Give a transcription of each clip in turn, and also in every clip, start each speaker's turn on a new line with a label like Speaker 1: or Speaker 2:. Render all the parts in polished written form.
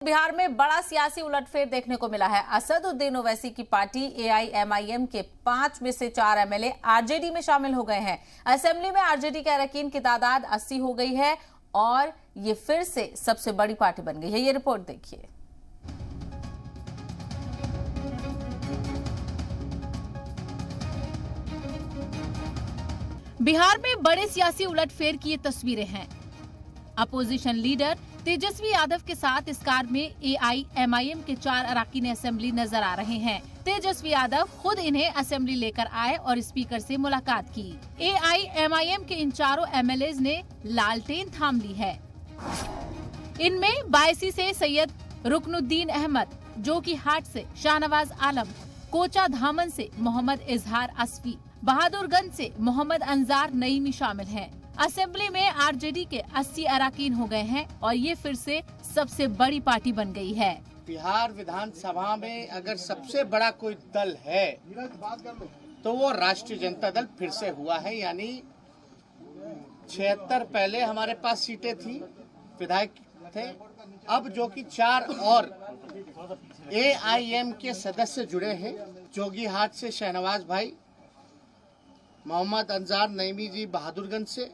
Speaker 1: बिहार में बड़ा सियासी उलटफेर देखने को मिला है। असदुद्दीन ओवैसी की पार्टी एआईएमआईएम के 5 में से 4 एमएलए आरजेडी में शामिल हो गए हैं। असेंबली में आरजेडी के अरकान की तादाद 80 हो गई है और ये फिर से सबसे बड़ी पार्टी बन गई है। ये रिपोर्ट देखिए। बिहार में बड़े सियासी उलटफेर की ये तस्वीरें हैं। अपोजिशन लीडर तेजस्वी यादव के साथ इस कार में एआईएमआईएम के 4 अरकान असेंबली नजर आ रहे हैं। तेजस्वी यादव खुद इन्हें असेंबली लेकर आए और स्पीकर से मुलाकात की। एआईएमआईएम के इन चारों एमएलए ने लालटेन थाम ली है। इनमें बायसी से सैयद रुकनुद्दीन अहमद, जोकीहाट से शाहनवाज आलम, कोचाधामन से मोहम्मद इजहार असफी, बहादुरगंज से मोहम्मद अंजार नईमी शामिल हैं। असेंबली में आरजेडी के 80 अरकान हो गए हैं और ये फिर से सबसे बड़ी पार्टी बन गई है।
Speaker 2: बिहार विधानसभा में अगर सबसे बड़ा कोई दल है तो वो राष्ट्रीय जनता दल फिर से हुआ है। यानी 76 पहले हमारे पास सीटें थी, विधायक थे, अब जो कि 4 और एआईएम के सदस्य जुड़े हैं। जोकीहाट से शाहनवाज भाई, मोहम्मद अंजार नईमी जी बहादुरगंज से,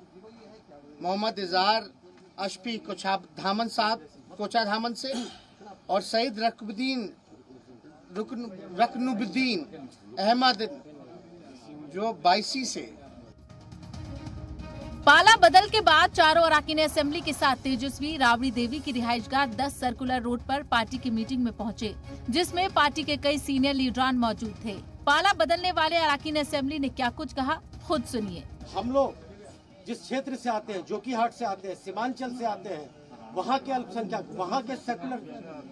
Speaker 2: मोहम्मद इजहार अशफी कोचाधामन से और सईद रुकनुद्दीन अहमद जो बायसी से।
Speaker 1: पाला बदल के बाद चारों अरकान असेंबली के साथ तेजस्वी राबड़ी देवी की रिहाइशगाह 10 सर्कुलर रोड पर पार्टी की मीटिंग में पहुंचे, जिसमें पार्टी के कई सीनियर लीडरान मौजूद थे। पाला बदलने वाले अरकान असेंबली ने क्या कुछ कहा, खुद सुनिए।
Speaker 3: हम लोग जिस क्षेत्र से आते हैं, जोकीहाट से आते हैं, सीमांचल से आते हैं, वहाँ के अल्पसंख्यक, वहाँ के सेकुलर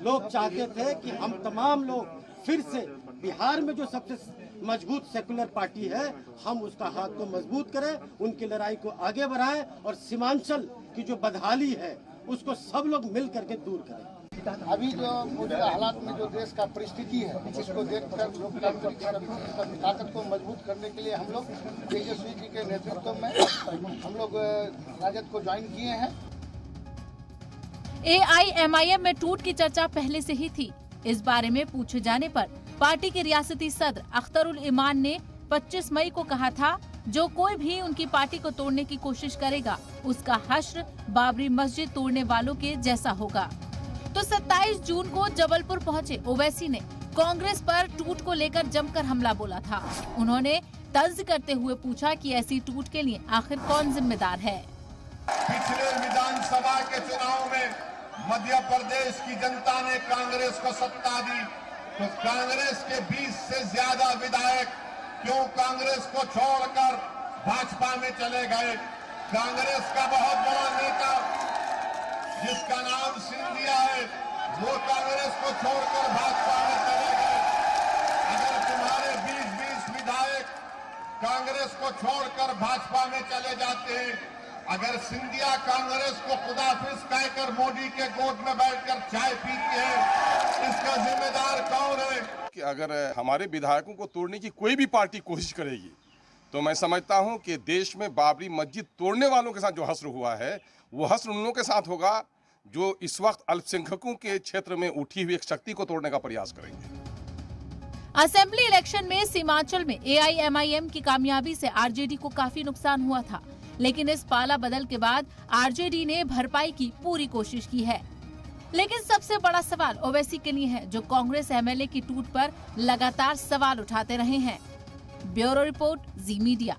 Speaker 3: लोग चाहते थे कि हम तमाम लोग फिर से बिहार में जो सबसे मजबूत सेकुलर पार्टी है, हम उसका हाथ को मजबूत करें, उनकी लड़ाई को आगे बढ़ाएं और सीमांचल की जो बदहाली है उसको सब लोग मिल करके दूर करें।
Speaker 4: अभी जो मौजूदा हालात में जो देश का परिस्थिति है, उसको देखकर लोकतांत्रिक ताकत को मजबूत करने के लिए हम लोग तेजस्वी जी के नेतृत्व में हम लोग राजद को ज्वाइन किए हैं।
Speaker 1: एआईएमआईएम में टूट की चर्चा पहले से ही थी। इस बारे में पूछे जाने पर पार्टी के रियासती सदर अख्तरुल ईमान ने 25 मई को कहा था, जो कोई भी उनकी पार्टी को तोड़ने की कोशिश करेगा उसका हश्र बाबरी मस्जिद तोड़ने वालों के जैसा होगा। तो 27 जून को जबलपुर पहुंचे ओवैसी ने कांग्रेस पर टूट को लेकर जमकर हमला बोला था। उन्होंने तंज करते हुए पूछा कि ऐसी टूट के लिए आखिर कौन जिम्मेदार है।
Speaker 5: पिछले विधानसभा के चुनाव में मध्य प्रदेश की जनता ने कांग्रेस को सत्ता दी, तो कांग्रेस के 20 से ज्यादा विधायक क्यों कांग्रेस को छोड़कर भाजपा में चले गए। कांग्रेस का बहुत बड़ा नेता जिसका नाम सिंधिया है, वो कांग्रेस को छोड़कर भाजपा में चले गए। अगर तुम्हारे 20 विधायक कांग्रेस को छोड़कर भाजपा में चले जाते हैं, अगर सिंधिया कांग्रेस को खुदाफिज कहकर मोदी के गोद में बैठकर चाय पीती है, इसका जिम्मेदार कौन है?
Speaker 6: कि अगर हमारे विधायकों को तोड़ने की कोई भी पार्टी कोशिश करेगी तो मैं समझता हूं कि देश में बाबरी मस्जिद तोड़ने वालों के साथ जो हश्र हुआ है, वो हश्र उन लोगों के साथ होगा जो इस वक्त अल्पसंख्यकों के क्षेत्र में उठी हुई एक शक्ति को तोड़ने का प्रयास करेंगे।
Speaker 1: असेंबली इलेक्शन में सीमांचल में एआईएमआईएम की कामयाबी से आरजेडी को काफी नुकसान हुआ था, लेकिन इस पाला बदल के बाद आरजेडी ने भरपाई की पूरी कोशिश की है। लेकिन सबसे बड़ा सवाल ओवैसी के लिए है, जो कांग्रेस एमएलए की टूट पर लगातार सवाल उठाते रहे हैं। ब्यूरो रिपोर्ट, जी मीडिया।